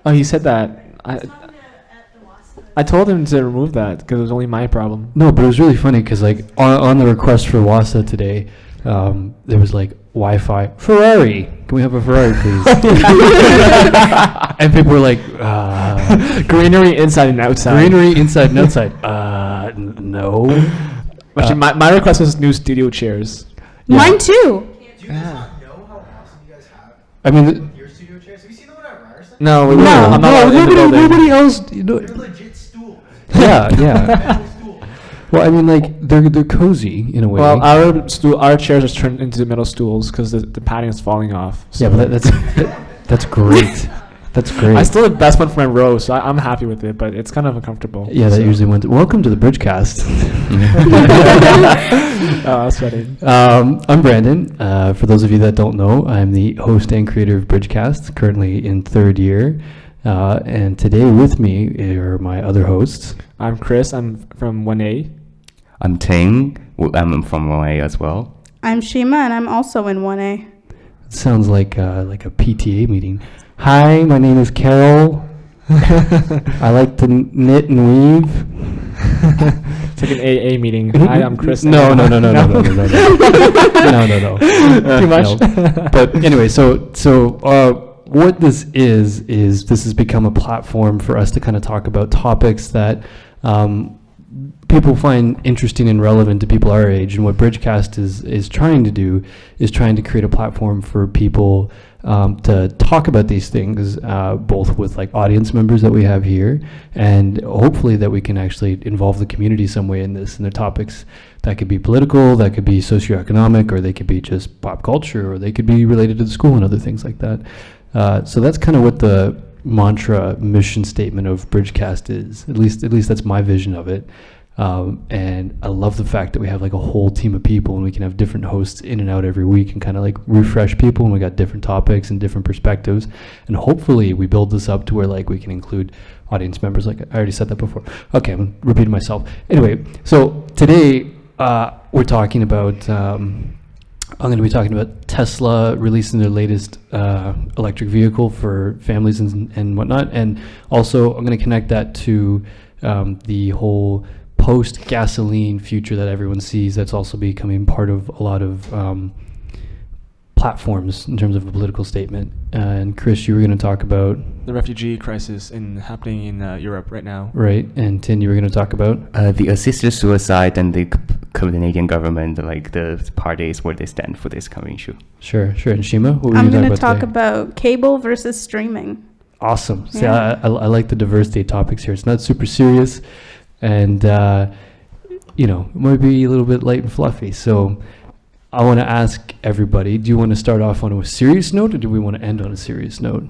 Oh, he said that. I told him to remove that because it was only my problem. No, but it was really funny because like on the request for WASA today, there was like Wi-Fi Ferrari. Can we have a Ferrari, please? And people were like, greenery inside and outside. Greenery inside and outside. No. Actually, my request was new studio chairs. Yeah. Mine too. Do you guys not know how awesome you guys have? I mean, your studio chairs. Have you seen them at Ryerson? No, nobody else. You know, they're legit stools. Yeah. Metal stools. Well, I mean, like they're cozy in a way. Well, our chairs are turned into metal stools because the padding is falling off. So. Yeah, but that's great. That's great. I still have the best one for my row, so I'm happy with it, but it's kind of uncomfortable. Yeah, that usually went. Welcome to the BRIDGECast. Oh, that's funny. I'm Brandon. For those of you that don't know, I'm the host and creator of BRIDGECast, currently in third year. And today with me are my other hosts. I'm Chris. I'm from 1A. I'm Ting. I'm from 1A as well. I'm Shima, and I'm also in 1A. It sounds like a PTA meeting. Hi, my name is Carol. I like to knit and weave. It's like an AA meeting. Hi, I'm Chris. No. Too much. But anyway, so what this is this has become a platform for us to kind of talk about topics that people find interesting and relevant to people our age. And what BRIDGECast is trying to do is trying to create a platform for people to talk about these things, both with like audience members that we have here, and hopefully that we can actually involve the community some way in this. And the topics that could be political, that could be socioeconomic, or they could be just pop culture, or they could be related to the school and other things like that. So that's kind of what the mantra mission statement of BRIDGECast is. At least that's my vision of it. And I love the fact that we have like a whole team of people and we can have different hosts in and out every week and kind of like refresh people, and we got different topics and different perspectives, and hopefully we build this up to where like we can include audience members. Like I already said that before. Okay, I'm repeating myself. Anyway, so today we're talking about I'm going to be talking about Tesla releasing their latest electric vehicle for families and whatnot, and also I'm going to connect that to the whole post-gasoline future that everyone sees. That's also becoming part of a lot of platforms in terms of a political statement. And Chris, you were going to talk about the refugee crisis happening in Europe right now. Right, and Tin, you were going to talk about the assisted suicide and the Canadian government, like the parties where they stand for this coming issue. Sure. And Shima, what were I'm you going to talk about cable versus streaming. Awesome. Yeah. See, I like the diversity of topics here. It's not super serious, and it might be a little bit light and fluffy. So I want to ask everybody, do you want to start off on a serious note, or do we want to end on a serious note?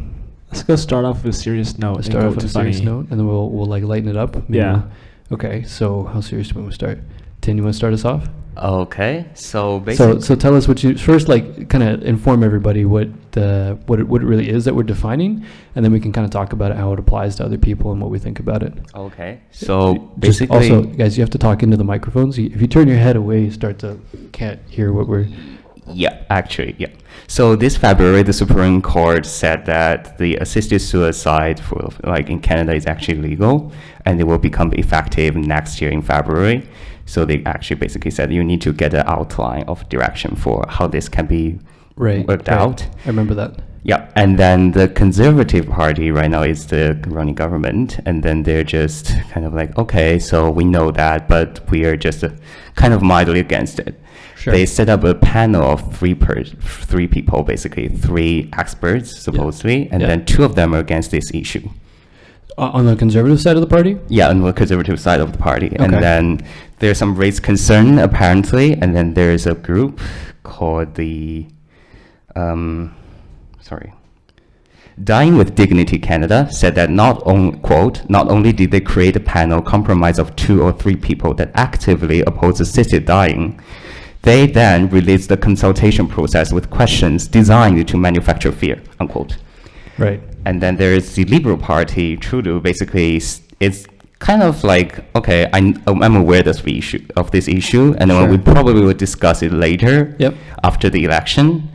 Let's go start off with a serious note. Let's start off with a serious note, and then we'll like lighten it up. Maybe. Yeah. Okay, so how serious do we want to start? Tin, you want to start us off? Okay, so basically, so tell us what you first, like, kind of inform everybody what it really is that we're defining, and then we can kind of talk about how it applies to other people and what we think about it. Okay, so Just basically, also, guys, you have to talk into the microphones. If you turn your head away, you can't hear what we're. Yeah. So this February, the Supreme Court said that the assisted suicide for like in Canada is actually legal, and it will become effective next year in February. So they actually basically said you need to get an outline of direction for how this can be worked out. I remember that. Yeah, and then the Conservative Party right now is the running government, and then they're just kind of like, okay, so we know that, but we are just kind of mildly against it. Sure. They set up a panel of three people, basically 3 experts supposedly, and then 2 of them are against this issue. On the conservative side of the party? Yeah, on the conservative side of the party. Okay. And then there's some race concern apparently, and then there's a group called the Dying with Dignity Canada said that not only did they create a panel comprised of 2 or 3 people that actively oppose assisted dying, they then released the consultation process with questions designed to manufacture fear, unquote. Right. And then there is the Liberal Party, Trudeau, basically it's kind of like, okay, I'm aware of this issue, and then we probably will discuss it later after the election.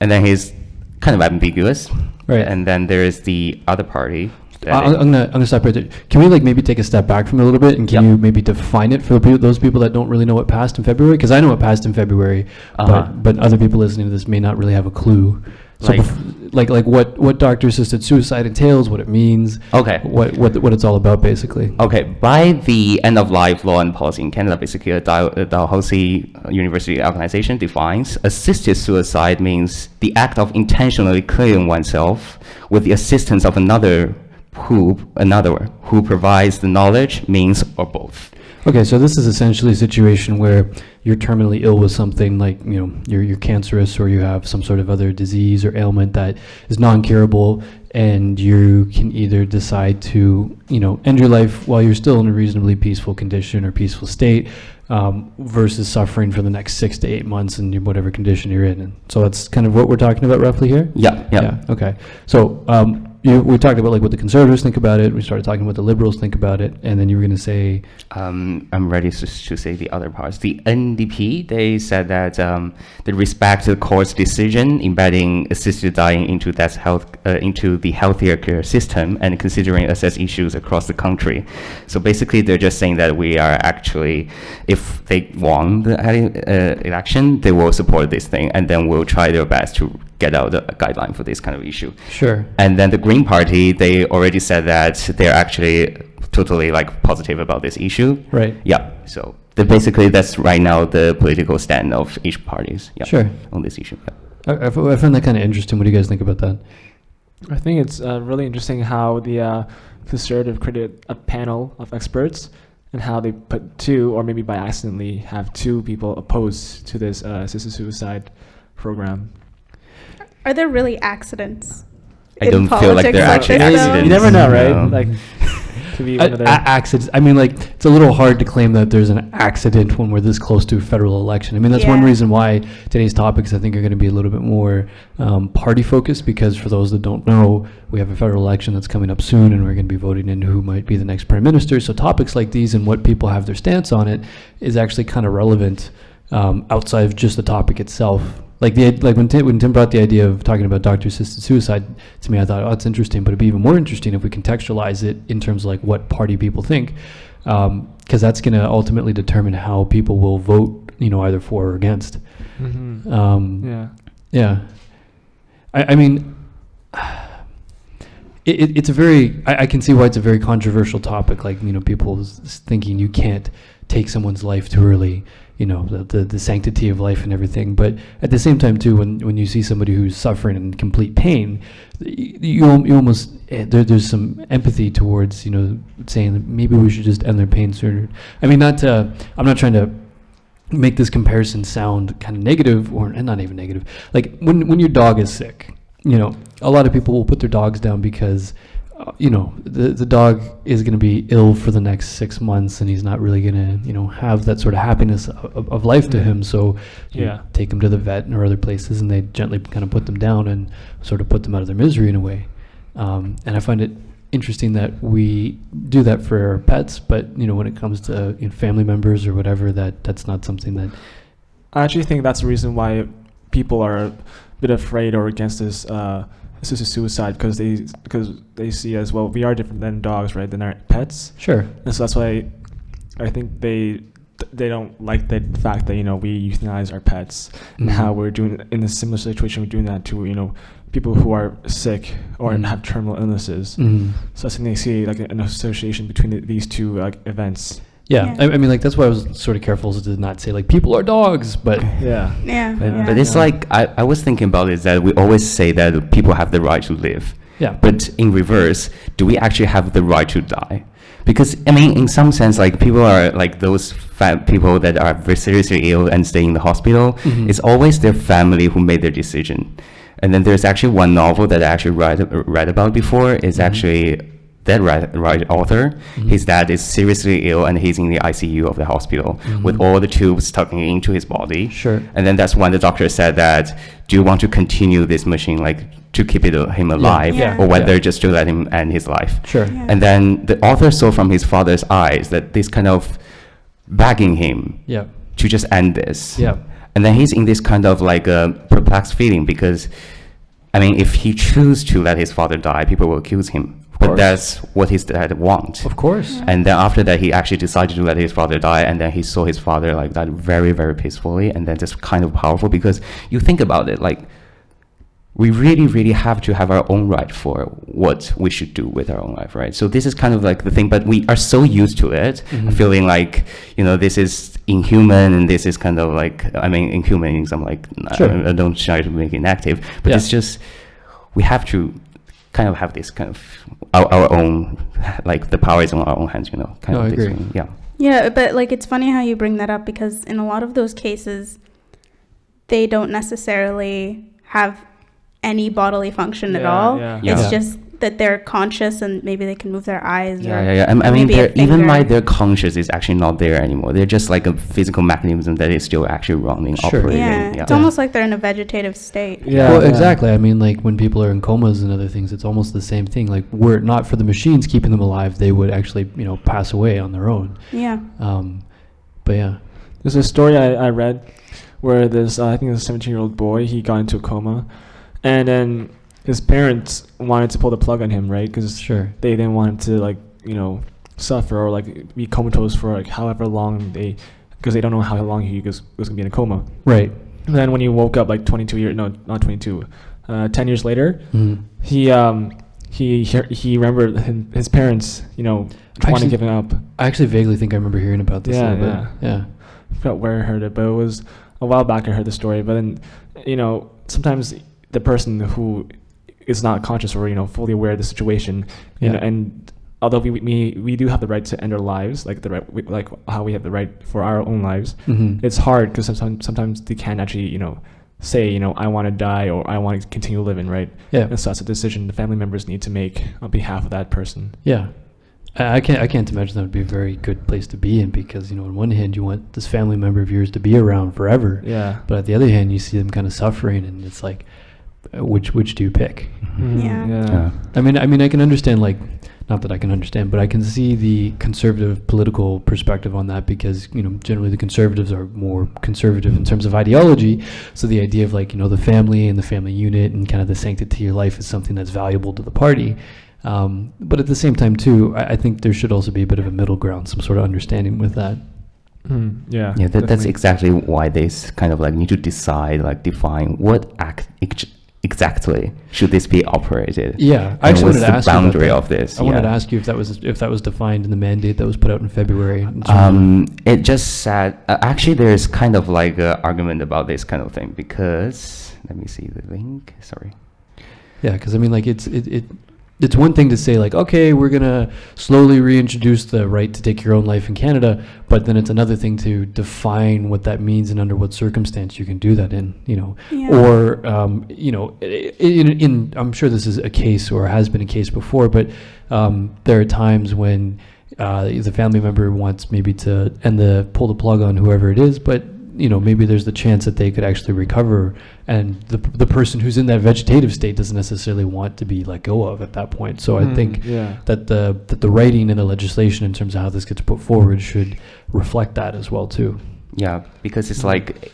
And then he's kind of ambiguous. Right. And then there is the other party. that I'm gonna stop right there. Can we like maybe take a step back from it a little bit, and can Yep. you maybe define it for those people that don't really know what passed in February? Because I know what passed in February, Uh-huh. but other people listening to this may not really have a clue. So Like- like what doctor-assisted suicide entails, what it means, Okay. what it's all about, basically. Okay, by the end of life law and policy in Canada, basically, the Dalhousie University organization defines assisted suicide means the act of intentionally killing oneself with the assistance of another who provides the knowledge, means, or both. Okay, so this is essentially a situation where you're terminally ill with something like, you know, you're cancerous, or you have some sort of other disease or ailment that is non-curable, and you can either decide to, you know, end your life while you're still in a reasonably peaceful condition or peaceful state, versus suffering for the next 6 to 8 months in whatever condition you're in. And so that's kind of what we're talking about roughly here? Yeah. Okay. So we talked about like what the conservatives think about it. We started talking what the liberals think about it, and then you were going to say, I'm ready to say the other parts. The NDP, they said that they respect the court's decision embedding assisted dying into into the healthier care system and considering assess issues across the country. So basically, they're just saying that we are actually, if they won the election, they will support this thing, and then we'll try their best to get out a guideline for this kind of issue. sure. And then the Green Party, they already said that they're actually totally like positive about this issue. Right. Yeah. So basically, that's right now the political stand of each parties. Yeah. Sure. On this issue. Yeah. I find that kind of interesting. What do you guys think about that? I think it's really interesting how the conservative created a panel of experts, and how they put two, or maybe by accidentally have two people opposed to this assisted suicide program. Are there really accidents? I in don't feel like politics they're actually this, though? accidents. You never know, right? No. Like, could be one of their. Accidents. I mean, like, it's a little hard to claim that there's an accident when we're this close to a federal election. I mean, that's one Yeah. reason why today's topics, I think, are going to be a little bit more party focused, because for those that don't know, we have a federal election that's coming up soon, and we're going to be voting in who might be the next prime minister. So topics like these and what people have their stance on it is actually kind of relevant outside of just the topic itself. Like when Tim brought the idea of talking about doctor-assisted suicide to me, I thought, oh, it's interesting, but it'd be even more interesting if we contextualize it in terms of like what party people think, because that's going to ultimately determine how people will vote, you know, either for or against. Mm-hmm. Yeah. Yeah. I mean, it's a very, I can see why it's a very controversial topic. Like, you know, people thinking you can't take someone's life too early, you know, the sanctity of life and everything. But at the same time, too, when you see somebody who's suffering in complete pain, you almost, there's some empathy towards, you know, saying that maybe we should just end their pain sooner. I mean, I'm not trying to make this comparison sound kind of negative, and not even negative. Like when your dog is sick, you know, a lot of people will put their dogs down because, you know, the dog is going to be ill for the next 6 months, and he's not really going to, you know, have that sort of happiness of life to him. So you Yeah. take him to the vet or other places, and they gently kind of put them down and sort of put them out of their misery in a way. And I find it interesting that we do that for our pets, but, you know, when it comes to, you know, family members or whatever, that's not something that. I actually think that's the reason why people are a bit afraid or against this assisted suicide, because they see as, well, we are different than dogs, right, than our pets. Sure. And so that's why I think they don't like the fact that, you know, we euthanize our pets, and Mhm. how we're doing in a similar situation, we're doing that to, you know, people who are sick or Mhm. have terminal illnesses. Mhm. So I think they see like an association between these two like events. Yeah. Yeah. I mean, like, that's why I was sort of careful to not say, like, people are dogs, but. Yeah. Yeah. But- yeah. But it's Yeah. like, I was thinking about it, that we always say that people have the right to live. Yeah. But in reverse, do we actually have the right to die? Because, I mean, in some sense, like, people are like those people that are very seriously ill and stay in the hospital. Mhm. It's always their family who made their decision. And then there's actually one novel that I actually read about before. Is Mhm. actually that right author. Mhm. His dad is seriously ill, and he's in the ICU of the hospital with Mhm. all the tubes stuck into his body. Sure. And then that's when the doctor said that, do you want to continue this machine, like, to keep him alive, Yeah. or whether Yeah. just to let him end his life? Sure. Yeah. And then the author saw from his father's eyes that this kind of begging him Yeah. to just end this. Yeah. And then he's in this kind of like a perplexed feeling, because I mean, if he chooses to let his father die, people will accuse him. But course. that's what his dad wants. Of course. And then after that, he actually decided to let his father die, and then he saw his father like that very, very peacefully, and then just kind of powerful, because you think about it, like, we really, really have to have our own right for what we should do with our own life, right? So this is kind of like the thing, but we are so used to it, feeling like, this is inhuman, and this is kind of like, I mean, inhumanism, like, Sure. I don't try to make it negative, but it's just, we have to kind of have this kind of our own, like, the power is on our own hands, kind No, of I this agree. thing. Yeah. Yeah, but like it's funny how you bring that up, because in a lot of those cases, they don't necessarily have any bodily function at all. Yeah. Yeah. It's just that they're conscious and maybe they can move their eyes. Or I mean, maybe a even finger. their conscious is actually not there anymore. They're just like a physical mechanism that is still actually running, Sure. operating. Yeah, it's almost like they're in a vegetative state. Yeah. Well, exactly. I mean, like when people are in comas and other things, it's almost the same thing. Like, were it not for the machines keeping them alive, they would actually, pass away on their own. Yeah. But yeah. There's a story I read where this, I think it was a 17-year-old boy, he got into a coma, and then his parents wanted to pull the plug on him, right? Because Sure. they didn't want him to, like, suffer or like be comatose for like however long because they don't know how long he was gonna be in a coma. Right. And then when he woke up like 10 years later, he remembered his parents, wanting to give him up. I actually vaguely think I remember hearing about this a little bit. Yeah. I forgot where I heard it, but it was a while back I heard the story. But then, sometimes the person who is not conscious or, fully aware of the situation, and although we do have the right to end our lives, like like how we have the right for our own lives, it's hard because sometimes they can't actually, say, I want to die or I want to continue living, right? Yeah. And so that's a decision the family members need to make on behalf of that person. Yeah. I can't imagine that would be a very good place to be in, because, on one hand, you want this family member of yours to be around forever. Yeah. But at the other hand, you see them kind of suffering, and it's like, which do you pick? Yeah. I mean, I can understand, like, not that I can understand, but I can see the conservative political perspective on that, because, generally the conservatives are more conservative in terms of ideology. So the idea of, like, the family and the family unit and kind of the sanctity of your life is something that's valuable to the party. But at the same time, too, I think there should also be a bit of a middle ground, some sort of understanding with that. Yeah. Yeah, that's definitely. exactly why they kind of like need to decide, like define what exactly should this be operated. Yeah, I And actually what's wanted to the ask you about boundary that. of this. I wanted to yeah. ask you if that was defined in the mandate that was put out in February. It just said, actually there's kind of like an argument about this kind of thing, because, let me see the link, sorry. Yeah, because I mean, like, it's one thing to say, like, okay, we're gonna slowly reintroduce the right to take your own life in Canada, but then it's another thing to define what that means and under what circumstance you can do that in, Yeah. or in I'm sure this is a case or has been a case before, but there are times when the family member wants maybe to pull the plug on whoever it is, but maybe there's the chance that they could actually recover, and the person who's in that vegetative state doesn't necessarily want to be let go of at that point. So I think that the writing and the legislation in terms of how this gets put forward should reflect that as well too. Yeah, because it's like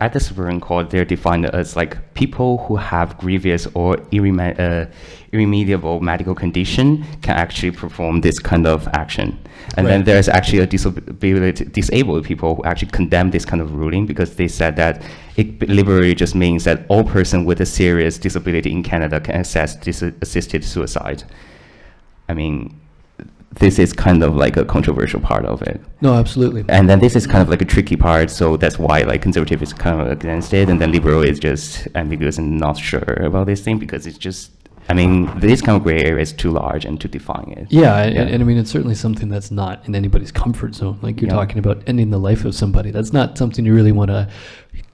at the Supreme Court, they're defined as like people who have grievous or irremediable medical condition can actually perform this kind of action. And then there's actually a disabled people who actually condemn this kind of ruling, because they said that it literally just means that all person with a serious disability in Canada can access assisted suicide. I mean, this is kind of like a controversial part of it. No, absolutely. And then this is kind of like a tricky part, so that's why like conservative is kind of against it, and then liberal is just ambiguous and not sure about this thing, because it's just, I mean, this kind of gray area is too large and to define it. Yeah, and I mean, it's certainly something that's not in anybody's comfort zone. Like, you're talking about ending the life of somebody. That's not something you really want to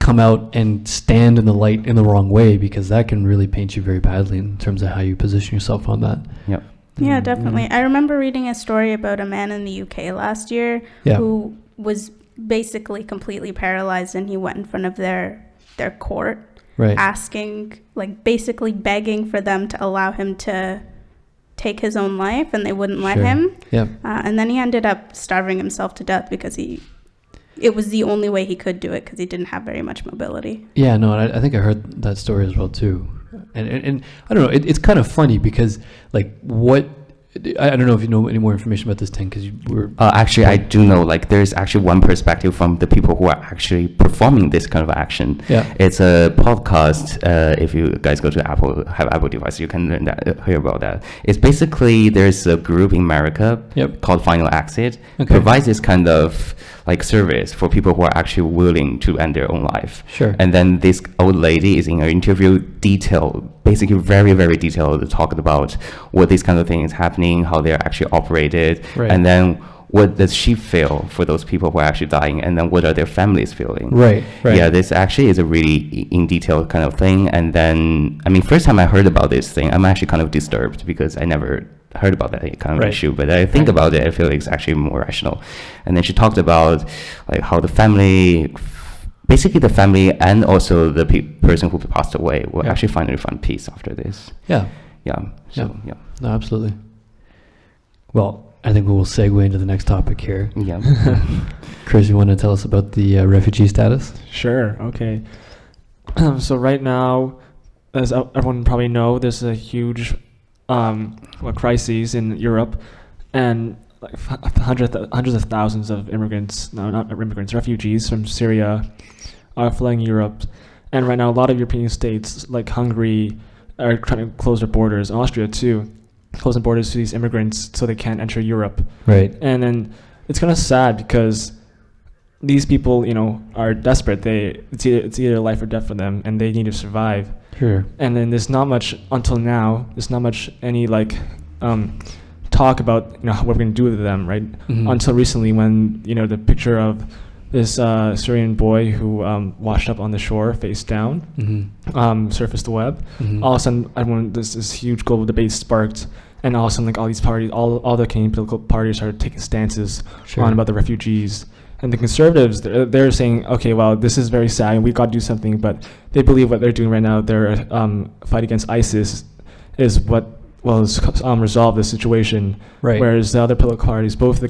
come out and stand in the light in the wrong way, because that can really paint you very badly in terms of how you position yourself on that. Yep. Yeah, definitely. I remember reading a story about a man in the UK last year who was basically completely paralyzed, and he went in front of their court asking, like, basically begging for them to allow him to take his own life, and they wouldn't let him. Yeah. And then he ended up starving himself to death because it was the only way he could do it, because he didn't have very much mobility. Yeah, no, and I think I heard that story as well too. And I don't know, it's kind of funny because like I don't know if you know any more information about this, Ting, because you were... Actually, I do know, like, there's actually one perspective from the people who are actually performing this kind of action. Yeah. It's a podcast. If you guys go to have Apple device, you can learn that, hear about that. It's basically, there's a group in America called Final Exit, provides this kind of like service for people who are actually willing to end their own life. Sure. And then this old lady is in an interview basically very, very detailed, talking about what this kind of thing is happening, how they're actually operated, and then what does she feel for those people who are actually dying, and then what are their families feeling. Right. Yeah, this actually is a really in detail kind of thing. And then, I mean, first time I heard about this thing, I'm actually kind of disturbed because I never heard about that kind of issue, but I think about it, I feel like it's actually more rational. And then she talked about like how the family and also the person who passed away will actually finally find peace after this. Yeah. No, absolutely. Well, I think we will segue into the next topic here. Yeah. Chris, you want to tell us about the refugee status? Sure. Okay. So right now, as everyone probably know, there's a huge crises in Europe, and like hundreds of thousands of refugees from Syria are fleeing Europe. And right now, a lot of European states like Hungary are trying to close their borders, and Austria too, closing borders to these immigrants so they can't enter Europe. Right. And then it's kind of sad because these people, are desperate. It's either life or death for them, and they need to survive. Sure. And then there's not much any talk about what we're going to do with them, right? Mm-hmm. Until recently, when the picture of this Syrian boy who washed up on the shore face down surfaced the web. Mm-hmm. All of a sudden, this huge global debate sparked, and all of a sudden, like all these parties, all the Canadian political parties started taking stances on about the refugees. And the conservatives, they're saying, okay, well, this is very sad, and we've got to do something. But they believe what they're doing right now, their fight against ISIS, is what will resolve the situation. Right. Whereas the other political parties, both the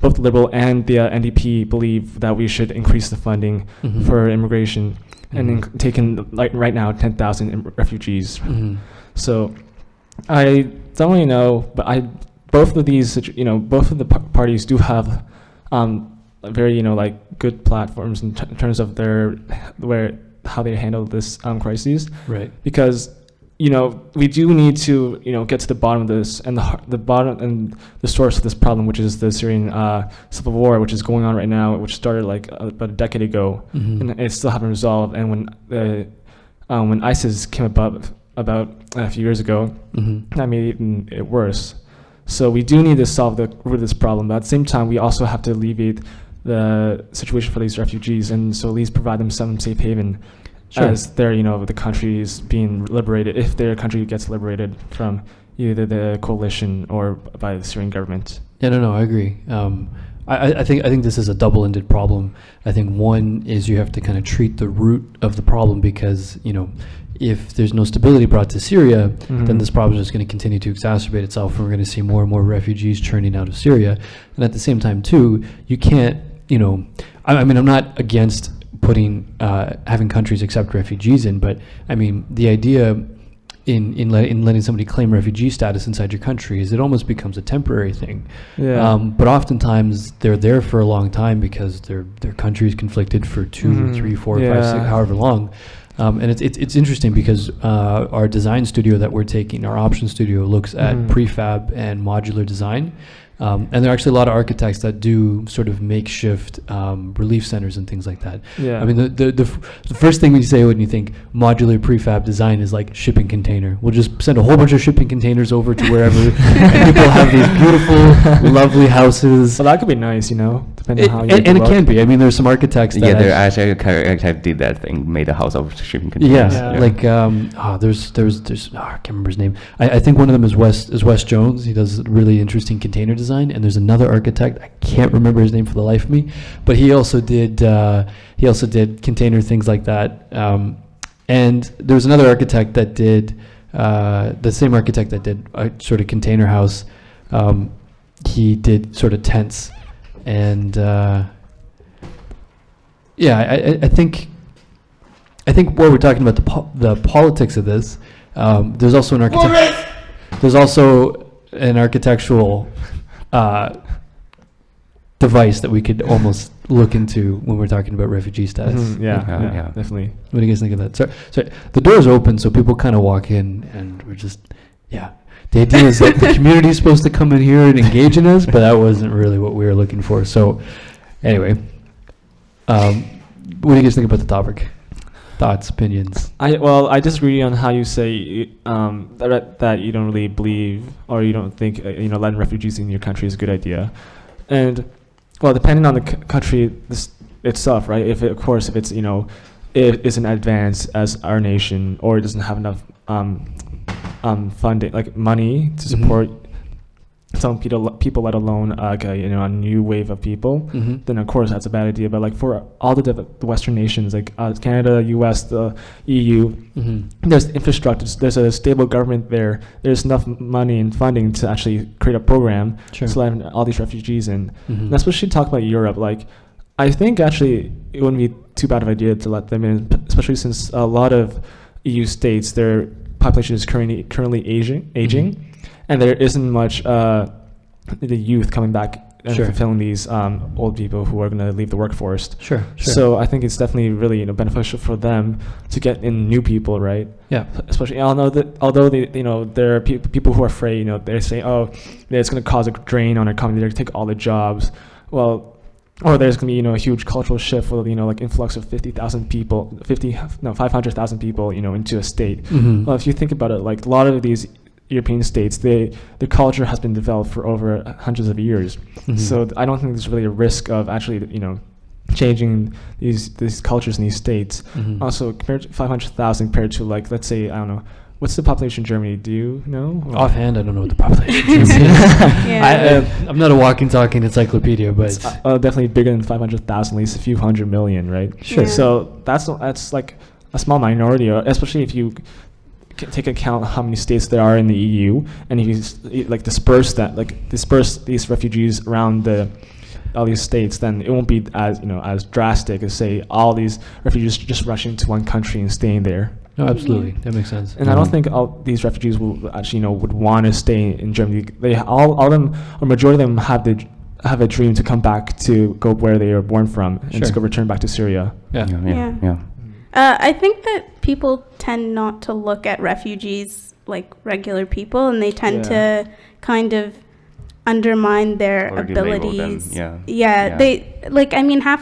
Liberal and the NDP, believe that we should increase the funding for immigration, and then take in, like right now, 10,000 refugees. Mm-hmm. So I don't really know, but both of the parties do have very good platforms in terms of how they handle this crisis, right? Because we do need to get to the bottom of this, and the bottom and the source of this problem, which is the Syrian civil war, which is going on right now, which started like about a decade ago, and it still haven't resolved. And when ISIS came about a few years ago, that made it worse. So we do need to solve the root of this problem, but at the same time, we also have to alleviate the situation for these refugees, and so at least provide them some safe haven as their, the country is being liberated, if their country gets liberated from either the coalition or by the Syrian government. Yeah, no, I agree. I think this is a double-ended problem. I think one is you have to kind of treat the root of the problem, because if there's no stability brought to Syria, then this problem is going to continue to exacerbate itself, and we're going to see more and more refugees churning out of Syria. And at the same time, too, you can't, I mean, I'm not against putting having countries accept refugees in, but I mean, the idea in letting somebody claim refugee status inside your country is it almost becomes a temporary thing. Yeah. But oftentimes they're there for a long time because their country is conflicted for 2, 3, 4, 5, 6, however long. And it's interesting because our design studio that we're taking, our option studio, looks at prefab and modular design. And there are actually a lot of architects that do sort of makeshift relief centers and things like that. Yeah. I mean, the first thing we say when you think modular prefab design is like shipping container. We'll just send a whole bunch of shipping containers over to wherever, and people have these beautiful, lovely houses. Well, that could be nice, depending on how you and it can be. I mean, there's some architects that... Yeah, there actually architect did that thing, made a house of shipping containers. Yeah. Like, there's I can't remember his name. I think one of them is Wes Jones. He does really interesting container design. And there's another architect, I can't remember his name for the life of me, but he also did container things like that. And there was another architect that did the same architect that did a sort of container house. He did sort of tents, and I think I think while we're talking about the politics of this, there's also an architectural device that we could almost look into when we're talking about refugee status. Yeah, definitely. What do you guys think of that? So the door's open, so people kind of walk in, and we're just, The idea is that the community is supposed to come in here and engage in us, but that wasn't really what we were looking for. So anyway, what do you guys think about the topic? Thoughts, opinions? I disagree on how you say that you don't really believe or you don't think letting refugees in your country is a good idea, and depending on the country itself, right? If it's it isn't advanced as our nation, or it doesn't have enough funding, like money to support some people, let alone a new wave of people, then of course that's a bad idea. But like for all the Western nations, like Canada, U.S., the EU, there's infrastructure, there's a stable government there. There's enough money and funding to actually create a program to let all these refugees in. And especially talk about Europe. Like, I think actually it wouldn't be too bad of an idea to let them in, especially since a lot of EU states, their population is currently aging. And there isn't much the youth coming back and fulfilling these old people who are going to leave the workforce. Sure. So I think it's definitely really beneficial for them to get in new people, right? Yeah. Especially although there are people who are afraid. They say, it's going to cause a drain on our economy. They're going to take all the jobs. Well, or there's going to be a huge cultural shift with like influx of 500,000 people into a state. Well, if you think about it, like a lot of these European states, the culture has been developed for over hundreds of years. So I don't think there's really a risk of actually, changing these cultures in these states. Also, compared to 500,000 compared to like, let's say, I don't know, what's the population in Germany? Do you know? Offhand, I don't know what the population in Germany is. I'm not a walking, talking encyclopedia, but it's definitely bigger than 500,000, at least a few hundred million, right? Sure. So that's like a small minority, especially if you take account how many states there are in the EU, and if you like disperse these refugees around all these states, then it won't be as drastic as say all these refugees just rushing to one country and staying there. No, absolutely, that makes sense. And I don't think all these refugees will actually would want to stay in Germany. They all of them, or majority of them, have a dream to come back to go where they were born from and to go return back to Syria. Yeah. I think that people tend not to look at refugees like regular people, and they tend to kind of undermine their abilities. Half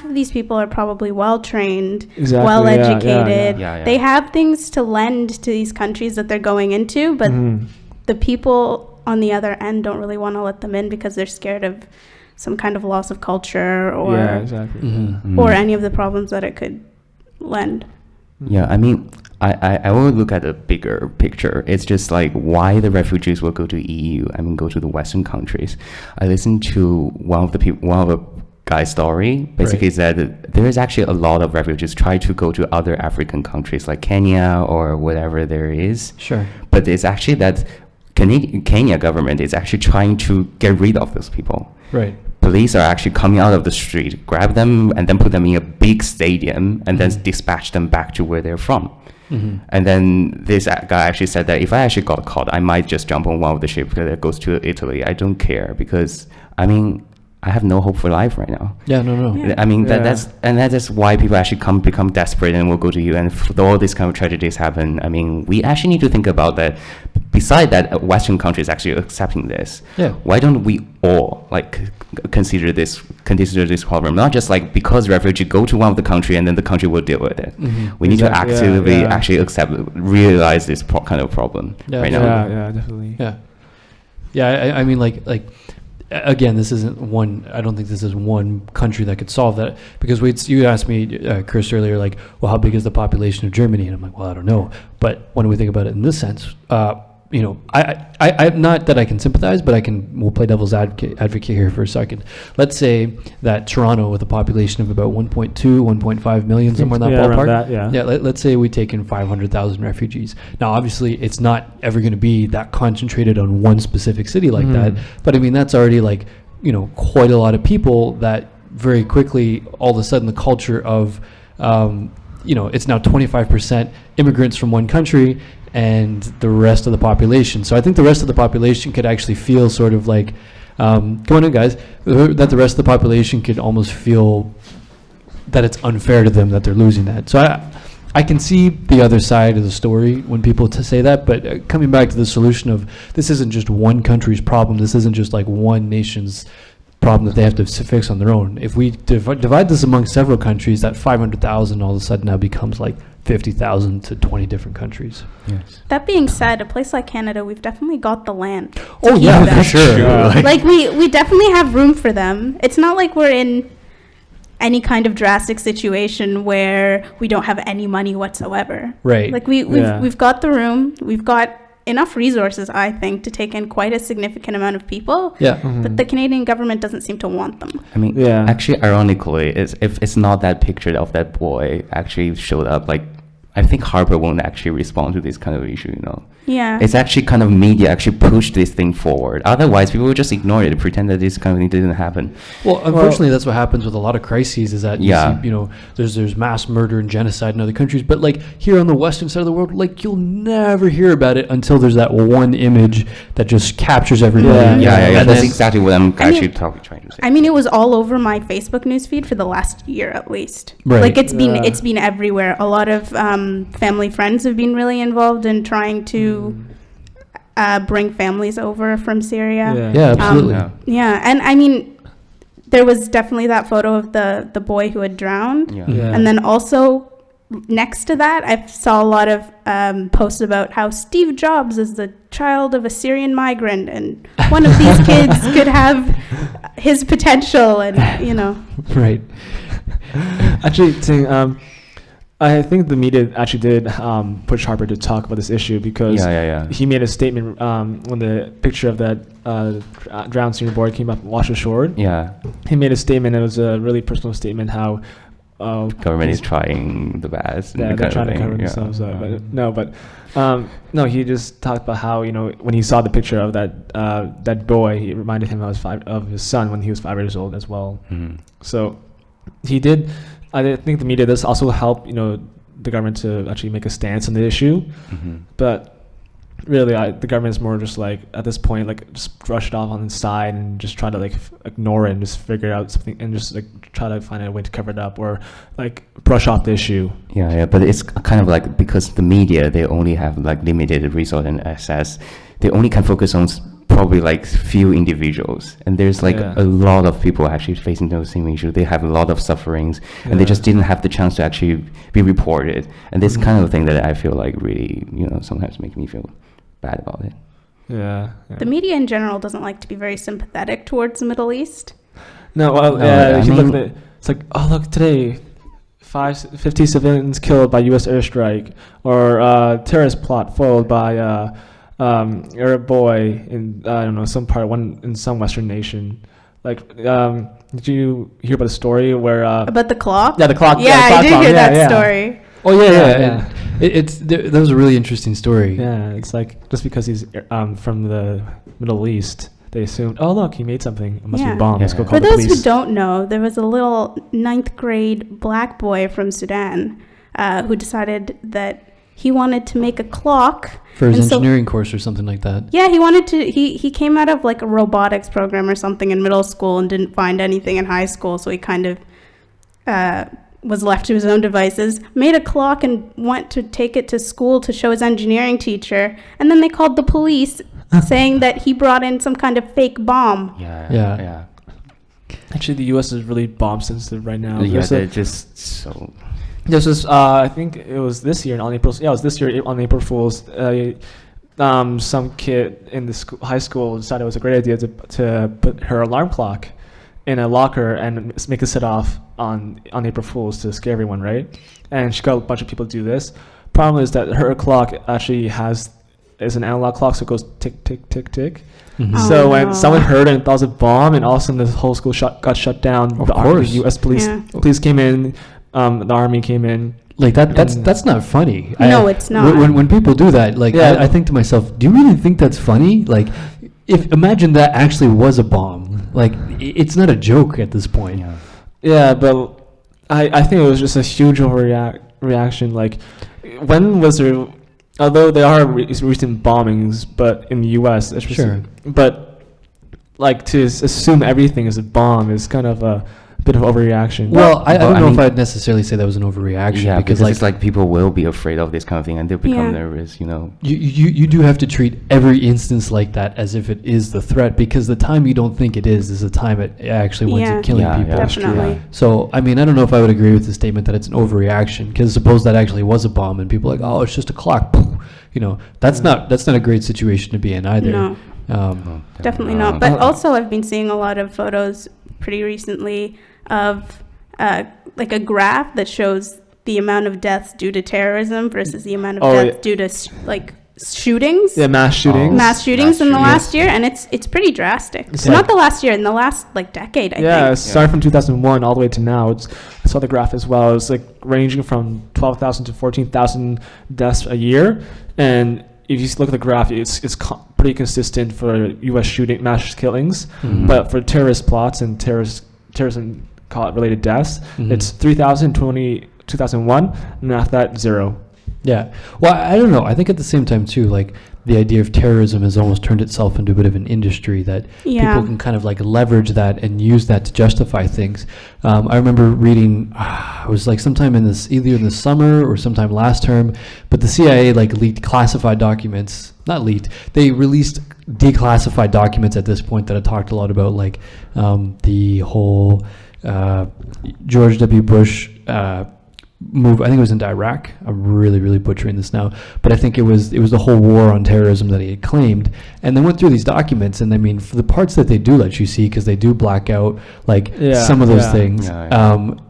of these people are probably well trained, well educated. They have things to lend to these countries that they're going into, but the people on the other end don't really want to let them in because they're scared of some kind of loss of culture or or any of the problems that it could lend. Yeah, I mean, I will look at the bigger picture. It's just like why the refugees will go to EU. I mean, go to the Western countries. I listened to one of the guy's story. Basically, is that there is actually a lot of refugees try to go to other African countries like Kenya or whatever there is. Sure. But it's actually that Kenya government is actually trying to get rid of those people. Right. Police are actually coming out of the street, grab them, and then put them in a big stadium, and then dispatch them back to where they're from. And then this guy actually said that if I actually got caught, I might just jump on one of the ships that goes to Italy. I don't care because, I mean, I have no hope for life right now. Yeah, no. Yeah. I mean, that's why people actually become desperate and will go to you. And all these kind of tragedies happen. I mean, we actually need to think about that. Beside that, Western countries actually accepting this. Yeah. Why don't we all consider this problem? Not just like because refugee go to one of the country and then the country will deal with it. We need to actively actually realize this kind of problem right now. Yeah, definitely. Yeah, I mean, like. Again, this isn't one. I don't think this is one country that could solve that, because you asked me, Chris, earlier, like, well, how big is the population of Germany? And I'm like, well, I don't know. But when we think about it in this sense, I not that I can sympathize, but we'll play devil's advocate here for a second. Let's say that Toronto, with a population of about 1.2, 1.5 million, somewhere in that ballpark. Let's say we take in 500,000 refugees. Now, obviously, it's not ever going to be that concentrated on one specific city like that. But I mean, that's already quite a lot of people that very quickly, all of a sudden, the culture of it's now 25% immigrants from one country and the rest of the population. So I think the rest of the population could actually feel sort of like, come on in, guys, that the rest of the population could almost feel that it's unfair to them that they're losing that. So I can see the other side of the story when people say that, but coming back to the solution of this isn't just one country's problem. This isn't just like one nation's problem that they have to fix on their own. If we divide this among several countries, that 500,000 all of a sudden now becomes like 50,000 to 20 different countries. Yes. That being said, a place like Canada, we've definitely got the land. Oh yeah, for sure. Like we definitely have room for them. It's not like we're in any kind of drastic situation where we don't have any money whatsoever. Right. Like we've got the room. We've got enough resources, I think, to take in quite a significant amount of people. Yeah. But the Canadian government doesn't seem to want them. I mean, actually, ironically, if it's not that picture of that boy actually showed up, like, I think Harper won't actually respond to this kind of issue, Yeah. It's actually kind of media actually push this thing forward. Otherwise, people would just ignore it, pretend that this kind of thing didn't happen. Well, unfortunately, that's what happens with a lot of crises. Is that you see, there's mass murder and genocide in other countries, but like here on the western side of the world, like you'll never hear about it until there's that one image that just captures everybody. Yeah. That's exactly what I'm trying to say. I mean, it was all over my Facebook newsfeed for the last year at least. Right. Like it's been everywhere. A lot of family friends have been really involved in trying to bring families over from Syria. Yeah, absolutely. And I mean, there was definitely that photo of the boy who had drowned. And then also next to that, I saw a lot of posts about how Steve Jobs is the child of a Syrian migrant, and one of these kids could have his potential, and Right. Actually, I think the media actually did push Harper to talk about this issue because he made a statement when the picture of that drowned senior boy came up washed ashore. Yeah. He made a statement. It was a really personal statement how government is trying the best. Yeah, they're trying to cover themselves up. But he just talked about how when he saw the picture of that boy, it reminded him of his son when he was 5 years old as well. Mm-hmm. So he did. I think the media does also help, the government to actually make a stance on the issue. Mm-hmm. But really, the government is more just like, at this point, like, just brush it off on the side and just try to, like, ignore it and just figure out something and just, like, try to find a way to cover it up or, like, brush off the issue. Yeah, but it's kind of like, because the media, they only have, like, limited resource and access. They only can focus on probably like few individuals, and there's like a lot of people actually facing those same issues. They have a lot of sufferings, and they just didn't have the chance to actually be reported. And this kind of thing that I feel like really, sometimes make me feel bad about it. Yeah. The media in general doesn't like to be very sympathetic towards the Middle East. No, if you look at it, it's like, oh, look, today, 50 civilians killed by U.S. airstrike, or terrorist plot foiled by Arab boy in some Western nation. Like, did you hear about the story where about the clock? Yeah, the clock. Yeah, I did hear that story. Oh yeah. That was a really interesting story. Yeah, it's like just because he's from the Middle East, they assumed, oh look, he made something. It must be a bomb. Let's go call For the those police. who don't know, there was a little 9th grade black boy from Sudan who decided that he wanted to make a clock for his engineering course or something like that. Yeah, he wanted to. He came out of like a robotics program or something in middle school and didn't find anything in high school, so he kind of was left to his own devices. Made a clock and went to take it to school to show his engineering teacher, and then they called the police, saying that he brought in some kind of fake bomb. Yeah. Actually, the U.S. is really bomb sensitive right now. Yeah, they're just so. This was, I think it was this year on April. Yeah, it was this year on April Fool's. Some kid in the high school decided it was a great idea to put her alarm clock in a locker and make it set off on April Fool's to scare everyone, right? And she got a bunch of people to do this. Problem is that her clock actually is an analog clock, so it goes tick, tick, tick, tick. Mm-hmm. So when someone heard it and thought it was a bomb, and all of a sudden the whole school got shut down. The U.S. police came in. The army came in. Like that's not funny. No, it's not. When people do that, like I think to myself, do you really think that's funny? Like, imagine that actually was a bomb. Like, it's not a joke at this point. Yeah, but I think it was just a huge overreaction reaction? Like, when was there? Although there are recent bombings, but in the U.S., Sure. But like to assume everything is a bomb is kind of a bit of overreaction. Well, I don't know if I'd necessarily say that was an overreaction. Yeah, because like, it's like people will be afraid of this kind of thing and they'll become nervous, you know. You do have to treat every instance like that as if it is the threat, because the time you don't think it is the time it actually winds up killing people. Definitely. So, I mean, I don't know if I would agree with the statement that it's an overreaction, because suppose that actually was a bomb and people are like, oh, it's just a clock. You know, that's not a great situation to be in either. No. Definitely not. But also, I've been seeing a lot of photos pretty recently of like a graph that shows the amount of deaths due to terrorism versus the amount of deaths due to like shootings. Yeah, mass shootings. Mass shootings in the last year, and it's pretty drastic. It's not the last year, in the last like decade, I think. Yeah, starting from 2001 all the way to now. I saw the graph as well. It's like ranging from 12,000 to 14,000 deaths a year, and if you look at the graph, it's pretty consistent for U.S. mass killings, but for terrorist plots and terrorism related deaths, it's 3,000 2001, and after that 0. Yeah. Well, I don't know. I think at the same time too, like the idea of terrorism has almost turned itself into a bit of an industry that people can kind of like leverage that and use that to justify things. I remember reading, it was like sometime either in the summer or sometime last term, but the CIA like leaked classified documents. Not leaked. They released declassified documents at this point that had talked a lot about like the whole George W. Bush move. I think it was into Iraq. I'm really butchering this now, but I think it was the whole war on terrorism that he had claimed. And they went through these documents, and I mean, for the parts that they do let you see, because they do black out like some of those things.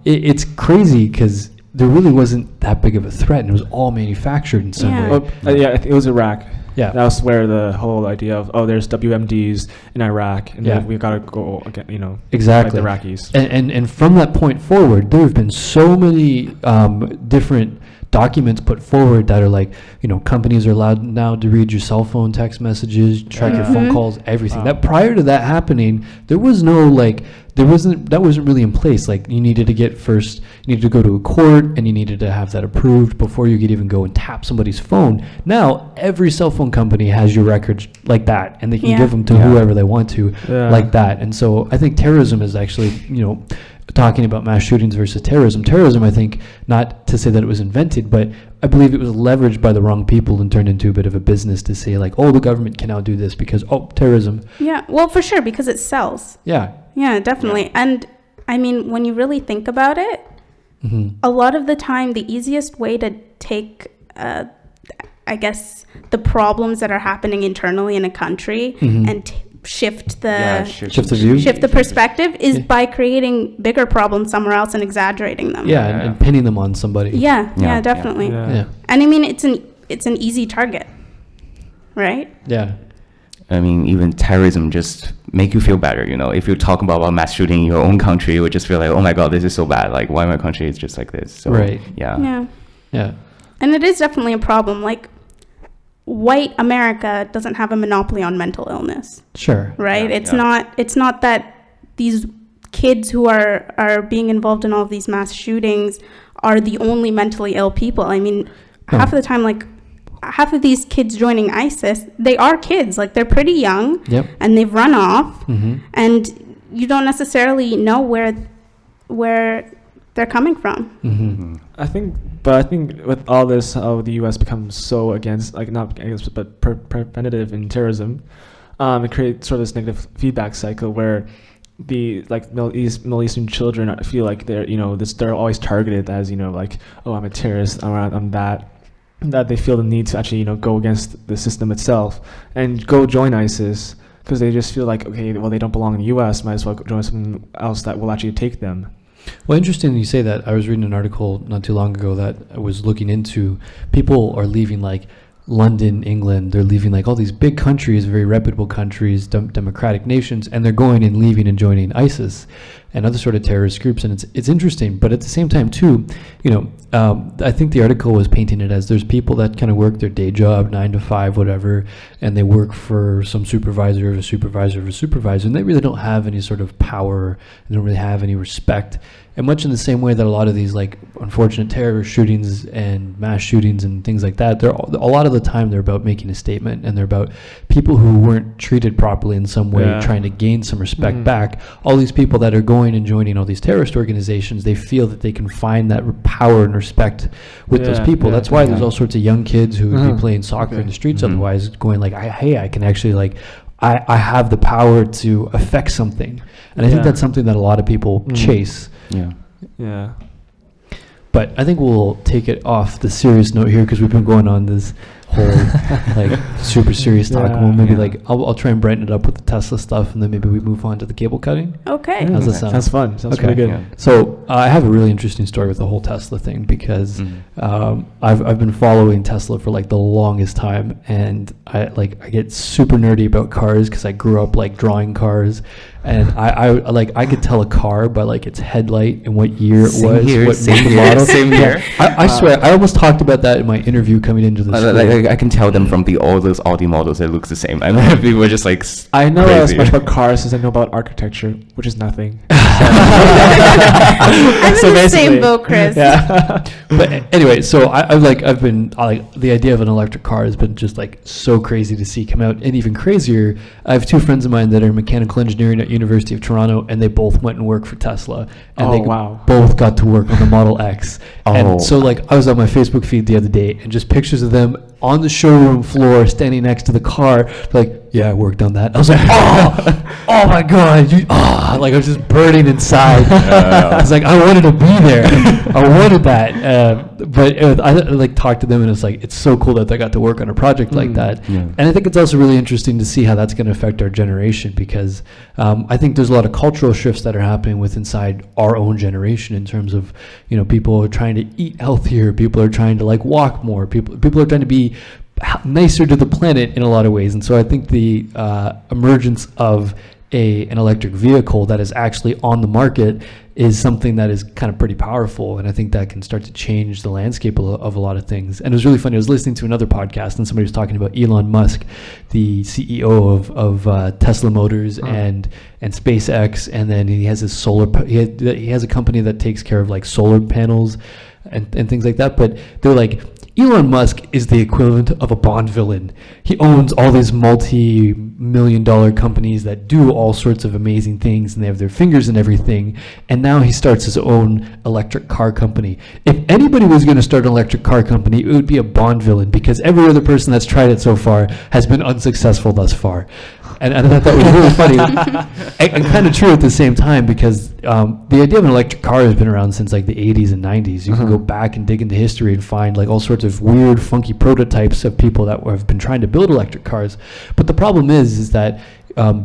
It's crazy because there really wasn't that big of a threat, and it was all manufactured in some way. I think it was Iraq. Yeah, that was where the whole idea of there's WMDs in Iraq, and we've got to go again, exactly, the Iraqis. And from that point forward, there have been so many different documents put forward that are like, companies are allowed now to read your cell phone text messages, track your phone calls, everything. That prior to that happening, there was no that wasn't really in place. Like you needed to go to a court and you needed to have that approved before you could even go and tap somebody's phone. Now every cell phone company has your records like that, and they can give them to whoever they want to like that. And so I think terrorism is actually, talking about mass shootings versus terrorism. Terrorism, I think, not to say that it was invented, but I believe it was leveraged by the wrong people and turned into a bit of a business to say like, oh, the government can now do this because, terrorism. Yeah, well, for sure, because it sells. Yeah. Yeah, definitely. Yeah. And I mean, when you really think about it, a lot of the time, the easiest way to take, I guess, the problems that are happening internally in a country and shift the perspective is by creating bigger problems somewhere else and exaggerating them. And pinning them on somebody. Yeah, definitely. Yeah. And I mean, it's an easy target, right? Yeah. I mean, even terrorism just make you feel better, If you're talking about mass shooting in your own country, you would just feel like, oh my God, this is so bad. Like, why my country is just like this? So, right. Yeah. And it is definitely a problem. Like, white America doesn't have a monopoly on mental illness. Sure. Right? It's not that these kids who are being involved in all of these mass shootings are the only mentally ill people. I mean, half of the time, like, half of these kids joining ISIS, they are kids. Like, they're pretty young, and they've run off, and you don't necessarily know where they're coming from. I think with all this, how the U.S. becomes so against, like, not against, but preventative in terrorism, it creates sort of this negative feedback cycle where the Middle Eastern children feel like they're they're always targeted as like, oh, I'm a terrorist, I'm that they feel the need to actually go against the system itself and go join ISIS because they just feel like, okay, well, they don't belong in the U.S., might as well join something else that will actually take them. Well, interesting you say that. I was reading an article not too long ago that I was looking into. People are leaving like London, England. They're leaving like all these big countries, very reputable countries, democratic nations, and they're going and leaving and joining ISIS and other sort of terrorist groups. And it's interesting, but at the same time too, I think the article was painting it as there's people that kind of work their day job, 9 to 5, whatever, and they work for some supervisor of a supervisor of a supervisor, and they really don't have any sort of power, and don't really have any respect. And much in the same way that a lot of these like unfortunate terrorist shootings and mass shootings and things like that, a lot of the time they're about making a statement, and they're about people who weren't treated properly in some way, trying to gain some respect back. All these people that are going and joining all these terrorist organizations, they feel that they can find that power and respect with those people. That's why there's all sorts of young kids who would be playing soccer in the streets otherwise, going like, hey, I can actually like, I have the power to affect something. And I think that's something that a lot of people chase. Yeah. But I think we'll take it off the serious note here, because we've been going on this whole like super serious talk. Well, maybe like I'll try and brighten it up with the Tesla stuff, and then maybe we move on to the cable cutting. Okay. How's that sound? Sounds fun. Sounds pretty good. Yeah. So I have a really interesting story with the whole Tesla thing, because I've been following Tesla for like the longest time, and I get super nerdy about cars because I grew up like drawing cars, and I could tell a car by like its headlight and what year it was, what make and model. Same here. I swear, I almost talked about that in my interview coming into this. I can tell them from all those Audi models, it looks the same. And people are just like, I know as crazy. much about cars as I know about architecture, which is nothing. I'm in the same boat, Chris. Yeah. But anyway, so I've been the idea of an electric car has been just like so crazy to see come out, and even crazier. I have two friends of mine that are mechanical engineering at University of Toronto, and they both went and worked for Tesla, and they both got to work on the Model X. And so like I was on my Facebook feed the other day, and just pictures of them on the showroom floor standing next to the car, like, yeah, I worked on that. I was like, oh my god, like I was just burning inside. I was like, I wanted to be there. I wanted that. But I like talked to them, and it's like, it's so cool that they got to work on a project like that. And I think it's also really interesting to see how that's going to affect our generation, because I think there's a lot of cultural shifts that are happening inside our own generation, in terms of, people are trying to eat healthier, people are trying to like walk more, people are trying to be nicer to the planet in a lot of ways. And so I think the emergence of an electric vehicle that is actually on the market is something that is kind of pretty powerful, and I think that can start to change the landscape of a lot of things. And it was really funny, I was listening to another podcast, and somebody was talking about Elon Musk, the CEO of Tesla Motors and SpaceX, and then he has his he has a company that takes care of like solar panels and things like that. But they're like, Elon Musk is the equivalent of a Bond villain. He owns all these multi-million-dollar companies that do all sorts of amazing things, and they have their fingers in everything. And now he starts his own electric car company. If anybody was going to start an electric car company, it would be a Bond villain, because every other person that's tried it so far has been unsuccessful thus far. And I thought that was really funny, and kind of true at the same time, because the idea of an electric car has been around since like the 80s and 90s. You can go back and dig into history and find like all sorts of weird, funky prototypes of people that have been trying to build electric cars. But the problem is that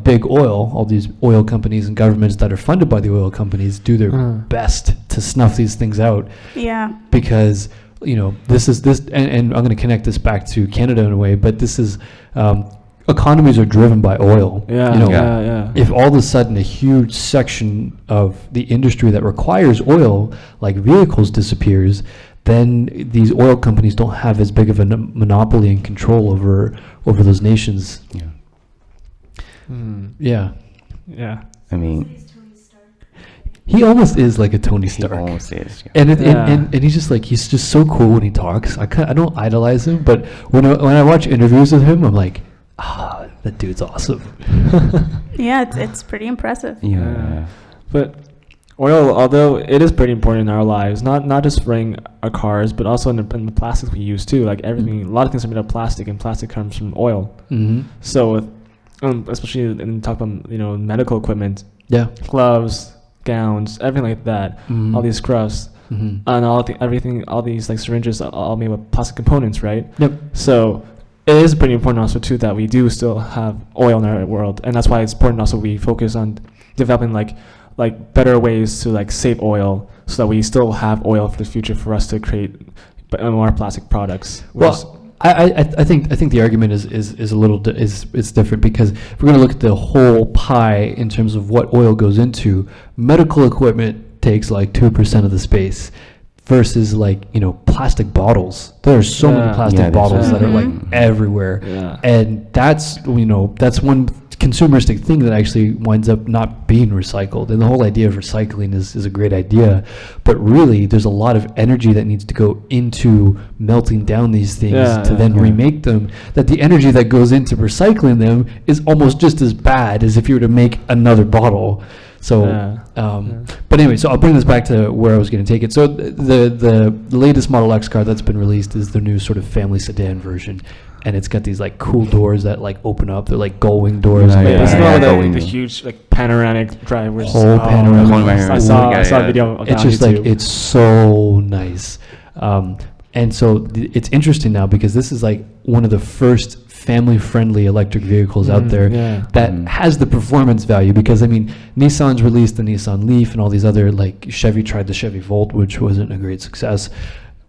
big oil, all these oil companies and governments that are funded by the oil companies, do their best to snuff these things out. Yeah. Because this, and I'm going to connect this back to Canada in a way, but this is. Economies are driven by oil. If all of a sudden a huge section of the industry that requires oil, like vehicles, disappears, then these oil companies don't have as big of a monopoly and control over those nations. Yeah. I mean, he almost is like a Tony Stark. He almost is. Yeah. And he's just like, he's just so cool when he talks. I don't idolize him, but when I watch interviews with him, I'm like, that dude's awesome. Yeah, it's pretty impressive. Yeah. But oil, although it is pretty important in our lives, not just running our cars, but also in the plastics we use too. Like everything, a lot of things are made of plastic, and plastic comes from oil. So, especially in talk about medical equipment, gloves, gowns, everything like that, all these scrubs, and all these like syringes, are all made with plastic components, right? So it is pretty important also too that we do still have oil in our world, and that's why it's important also we focus on developing like better ways to like save oil, so that we still have oil for the future for us to create more plastic products. Well, I think the argument is a little it's different, because if we're going to look at the whole pie in terms of what oil goes into, medical equipment takes like 2% of the space. Versus like plastic bottles. There are so many plastic bottles that are like everywhere, and that's one consumeristic thing that actually winds up not being recycled. And the whole idea of recycling is a great idea, but really there's a lot of energy that needs to go into melting down these things to then remake them, that the energy that goes into recycling them is almost just as bad as if you were to make another bottle. So, but anyway, so I'll bring this back to where I was going to take it. So the latest Model X car that's been released is the new sort of family sedan version. And it's got these like cool doors that like open up. They're like gull-wing doors. The huge like panoramic drivers. Whole panoramic. I saw a video. It's just like, it's so nice. And so it's interesting now because this is like one of the first family-friendly electric vehicles out there that has the performance value, because I mean Nissan's released the Nissan Leaf and all these other, like Chevy tried the Chevy Volt, which wasn't a great success,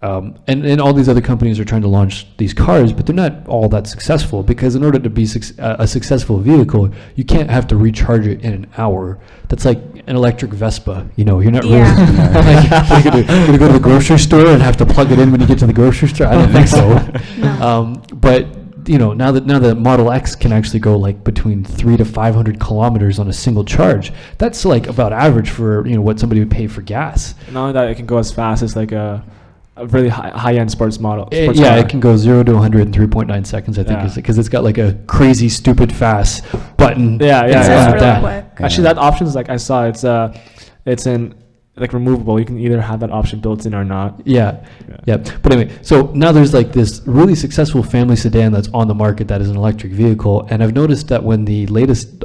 and all these other companies are trying to launch these cars, but they're not all that successful, because in order to be a successful vehicle, you can't have to recharge it in an hour. That's like an electric Vespa, you know. You're not really like, you're gonna go to the grocery store and have to plug it in when you get to the grocery store. I don't think so. No. But you know, now that Model X can actually go like between 300 to 500 kilometers on a single charge, that's like about average for, you know, what somebody would pay for gas. Not only that, it can go as fast as like a really high-end sports model. It can go 0 to 100 in 3.9 seconds, I think, because it's got like a crazy, stupid, fast button. Really quick. Actually, that option is like I saw. It's in like removable. You can either have that option built in or not. Yeah. But anyway, so now there's like this really successful family sedan that's on the market that is an electric vehicle, and I've noticed that when the latest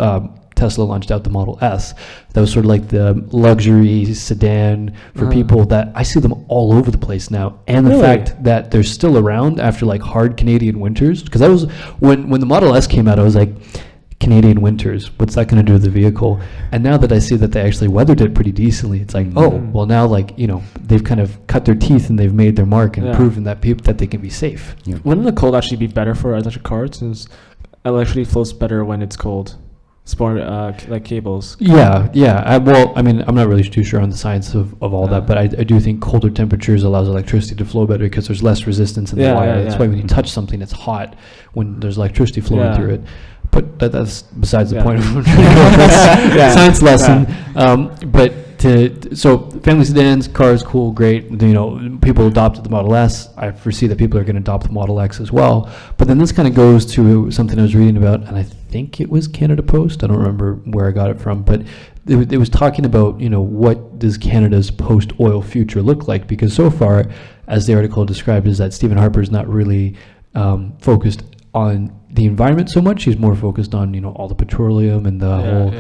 Tesla launched out the Model S, that was sort of like the luxury sedan for people, that I see them all over the place now. And the fact that they're still around after like hard Canadian winters, because I was when the Model S came out, I was like, Canadian winters, what's that going to do with the vehicle? And now that I see that they actually weathered it pretty decently, it's like, oh, well now, like, you know, they've kind of cut their teeth and they've made their mark and proven that that they can be safe. Wouldn't the cold actually be better for electric cars, since electricity flows better when it's cold? It's more like cables. Well, I mean, I'm not really too sure on the science of all that, but I do think colder temperatures allows electricity to flow better because there's less resistance in the wire. That's why when you touch something, it's hot when there's electricity flowing through it. But that's besides the point of science lesson. So family sedans, cars, cool, great. You know, people adopted the Model S. I foresee that people are going to adopt the Model X as well. But then this kind of goes to something I was reading about, and I think it was Canada Post. I don't remember where I got it from, but it was talking about, you know, what does Canada's post-oil future look like? Because so far, as the article described, is that Stephen Harper is not really focused on the environment so much. He's more focused on, you know, all the petroleum and the whole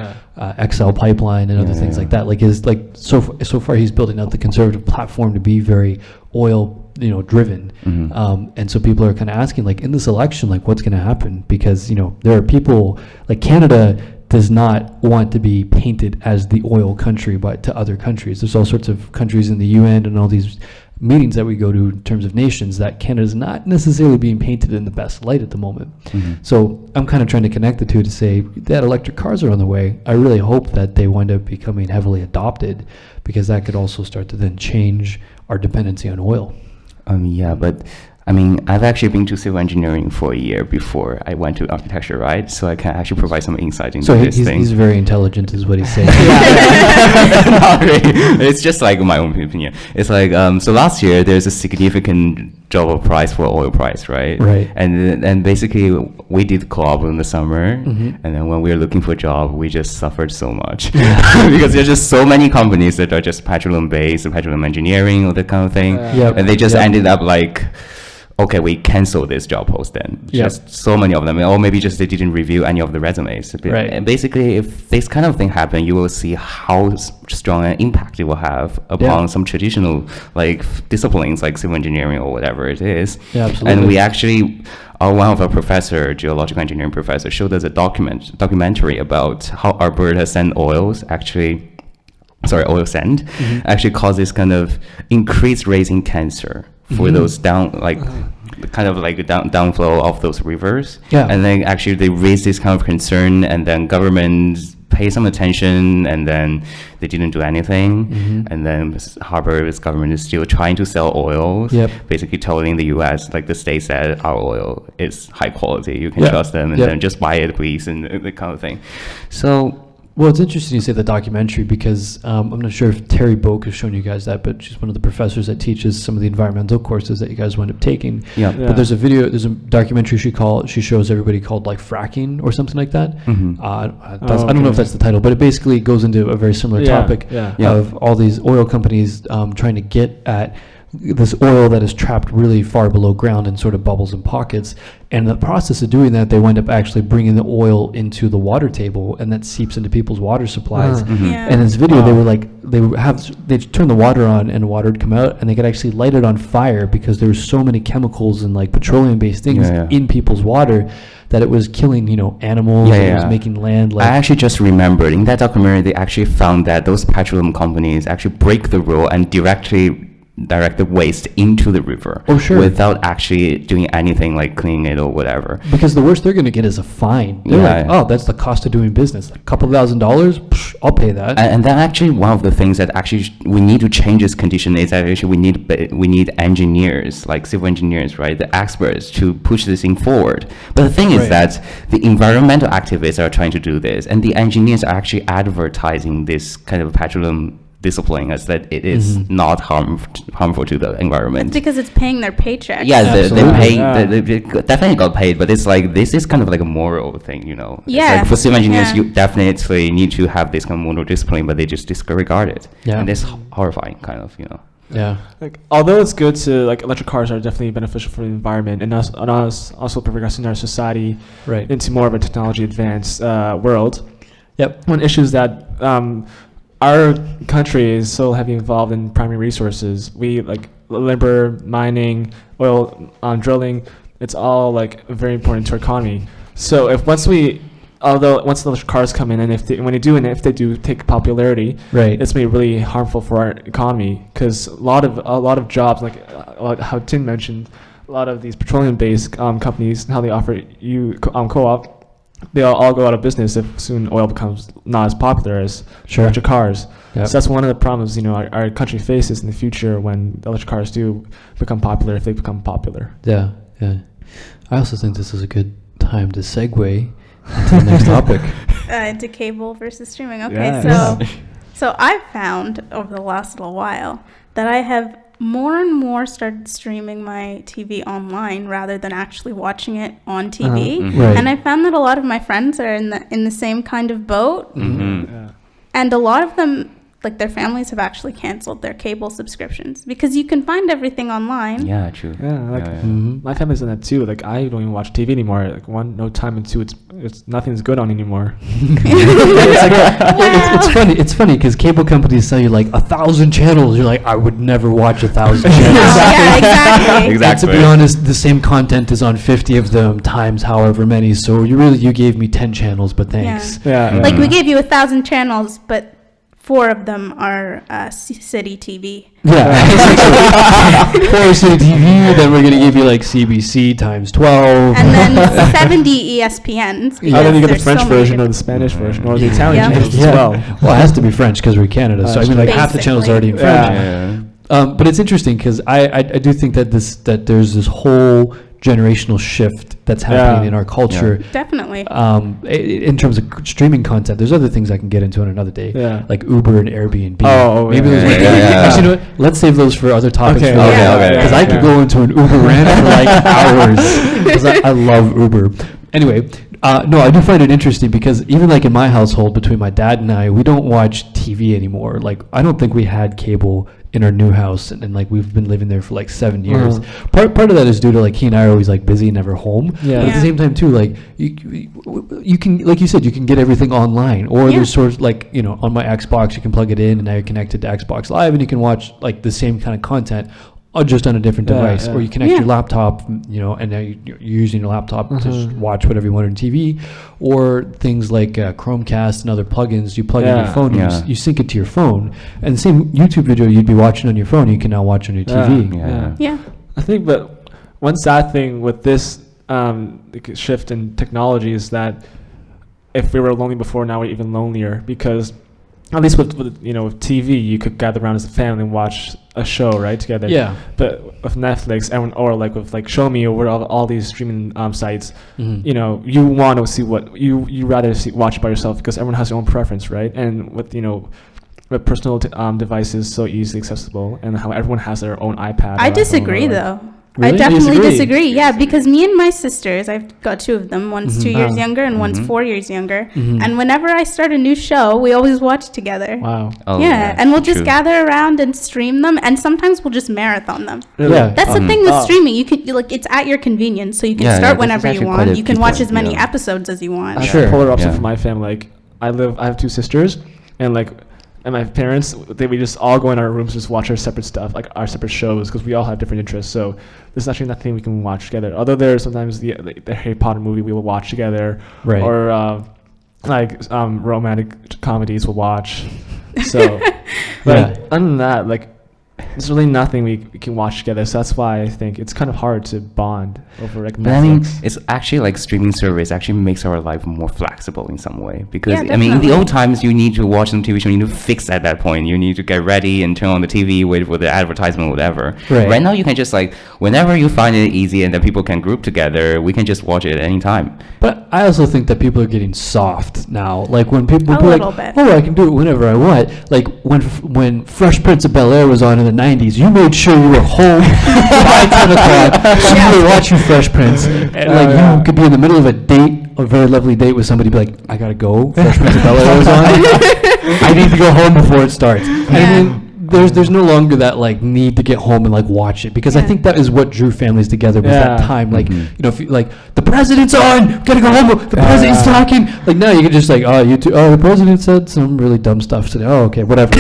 XL pipeline and other things like that. Like so far he's building out the conservative platform to be very oil, you know, driven. And so people are kind of asking, like, in this election, like, what's going to happen? Because, you know, there are people like Canada does not want to be painted as the oil country, but to other countries. There's all sorts of countries in the UN and all these meetings that we go to in terms of nations that Canada's not necessarily being painted in the best light at the moment. So I'm kind of trying to connect the two to say that electric cars are on the way. I really hope that they wind up becoming heavily adopted, because that could also start to then change our dependency on oil. But I mean, I've actually been to civil engineering for a year before I went to architecture, right? So I can actually provide some insight into this thing. So he's very intelligent, is what he's saying. Not really. It's just like my own opinion. It's like, so last year there's a significant drop of price for oil price, right? Right. And basically we did co-op in the summer, and then when we were looking for a job, we just suffered so much because there's just so many companies that are just petroleum-based, petroleum engineering, or that kind of thing, and they just ended up like, okay, we cancel this job post then. Just so many of them, or maybe just they didn't review any of the resumes. Right. And basically, if this kind of thing happen, you will see how strong an impact it will have upon some traditional like disciplines like civil engineering or whatever it is. Yeah, absolutely. And we actually, one of our professor, geological engineering professor, showed us a documentary about how Alberta sand oil sand actually causes kind of increased rates in cancer for those downflow of those rivers. And then actually they raise this kind of concern, and then governments pay some attention, and then they didn't do anything. And then Harvard's government is still trying to sell oil, basically telling the U.S., like the state said, our oil is high quality, you can trust them, and then just buy it, please, and that kind of thing. So. Well, it's interesting you say the documentary because I'm not sure if Terry Boak has shown you guys that, but she's one of the professors that teaches some of the environmental courses that you guys wind up taking. But there's a documentary she shows everybody called like fracking or something like that. I don't know if that's the title, but it basically goes into a very similar topic of all these oil companies trying to get at this oil that is trapped really far below ground in sort of bubbles and pockets. And in the process of doing that, they wind up actually bringing the oil into the water table, and that seeps into people's water supplies. And in this video, they were like, they'd turn the water on and water would come out, and they could actually light it on fire because there were so many chemicals and like petroleum-based things in people's water that it was killing, animals. And it was making land. I actually just remembered in that documentary, they actually found that those petroleum companies actually break the rule and direct the waste into the river without actually doing anything like cleaning it or whatever. Because the worst they're going to get is a fine. They're like, oh, that's the cost of doing business. A couple $1,000s, I'll pay that. And then actually one of the things that actually we need to change this condition is that actually we need engineers, like civil engineers, right, the experts to push this thing forward. But the thing is that the environmental activists are trying to do this, and the engineers are actually advertising this kind of petroleum discipline as that it is not harmful to the environment. It's because it's paying their paycheck. They definitely got paid, but it's like this is kind of like a moral thing, It's like for civil engineers, you definitely need to have this kind of moral discipline, but they just disregard it. And it's horrifying, kind of, Like, although it's good to, like, electric cars are definitely beneficial for the environment and us also progressing our society into more of a technology advanced world. One issue is that our country is so heavily involved in primary resources. We like lumber, mining, oil, drilling. It's all like very important to our economy. So once the cars come in, and if they do take popularity, it's going to be really harmful for our economy because a lot of jobs, like how Tim mentioned, a lot of these petroleum-based companies, how they offer you co-op. They'll all go out of business if soon oil becomes not as popular as electric cars. So that's one of the problems, our country faces in the future when electric cars do become popular, if they become popular. I also think this is a good time to segue into the next topic. Into cable versus streaming. Okay, Yes. so I've found over the last little while that I have more and more started streaming my TV online rather than actually watching it on TV. And I found that a lot of my friends are in the same kind of boat. And a lot of them, like their families, have actually canceled their cable subscriptions because you can find everything online. Yeah, true. My family's done that too. Like, I don't even watch TV anymore. Like, one, no time, and two, it's nothing's good on anymore. It's funny because cable companies sell you like 1,000 channels. You're like, I would never watch 1,000 channels. Exactly. To be honest, the same content is on 50 of them times however many. So you gave me 10 channels, but thanks. Like, we gave you 1,000 channels, but 4 of them are city TV. 4 city TV, then we're going to give you like CBC times 12. And then 70 ESPNs. Then you get the French version or the Spanish version or the Italian channels as well. Well, it has to be French because we're Canada. So I mean, like half the channels are already in French. But it's interesting because I do think that there's this whole generational shift that's happening in our culture. Definitely. In terms of streaming content, there's other things I can get into on another day, like Uber and Airbnb. Actually, you know what? Let's save those for other topics. Because I could go into an Uber rant for like hours because I love Uber. Anyway, no, I do find it interesting because even like in my household, between my dad and I, we don't watch TV anymore. Like, I don't think we had cable in our new house, and like we've been living there for like 7 years. Part of that is due to like he and I are always like busy, never home. But at the same time too, like you can, like you said, you can get everything online, or there's sort of like, you know, on my Xbox you can plug it in and now you're connected to Xbox Live and you can watch like the same kind of content just on a different device, or you connect your laptop, you know, and now you're using your laptop to watch whatever you want on TV, or things like Chromecast and other plugins. You plug in your phone, you sync it to your phone, and the same YouTube video you'd be watching on your phone, you can now watch on your TV. I think, but one sad thing with this shift in technology is that if we were lonely before, now we're even lonelier because at least with with TV, you could gather around as a family and watch a show right together. Yeah. But with Netflix, or like with like Show Me or all these streaming sites, you want to see what you rather watch by yourself because everyone has their own preference, right? And with with personal devices so easily accessible, and how everyone has their own iPad. I disagree though. Really? I definitely disagree. Yeah, because me and my sisters, I've got two of them. One's 2 years younger and one's 4 years younger. And whenever I start a new show, we always watch together. Wow. Oh, Yeah, and we'll just gather around and stream them, and sometimes we'll just marathon them. Really? Yeah. That's the thing with streaming. You can it's at your convenience, so you can start whenever you want. You can watch as many eposodes as you want. Sure. Polar opposite for my family. Like I have 2 sisters, and my parents, we just all go in our rooms, just watch our separate stuff, like our separate shows, because we all have different interests. So there's actually nothing we can watch together. Although there's sometimes the Harry Potter movie we will watch together, right? Or romantic comedies we'll watch. So, but other than that, there's really nothing we can watch together. So that's why I think it's kind of hard to bond over Netflix. But I mean, it's actually streaming service actually makes our life more flexible in some way. Because, Yeah, I mean, in the old times, you need to watch some TV show, you need to fix at that point. You need to get ready and turn on the TV, wait for the advertisement, whatever. Right now, you can just whenever you find it easy and then people can group together, we can just watch it at any time. But I also think that people are getting soft now. When people A little bit. oh, I can do it whenever I want. When Fresh Prince of Bel-Air was on in the 90s, you made sure you were home by 10 o'clock so you were watching Fresh Prince. And you could be in the middle of a very lovely date with somebody, be like, I gotta go, Fresh Prince of Bel-Air was on. I need to go home before it starts. And I mean, there's no longer that need to get home and watch it, because I think that is what drew families together, was that time. If you, the president's on, gotta go home, the president's talking. Now you can just the president said some really dumb stuff today. Oh, okay, whatever.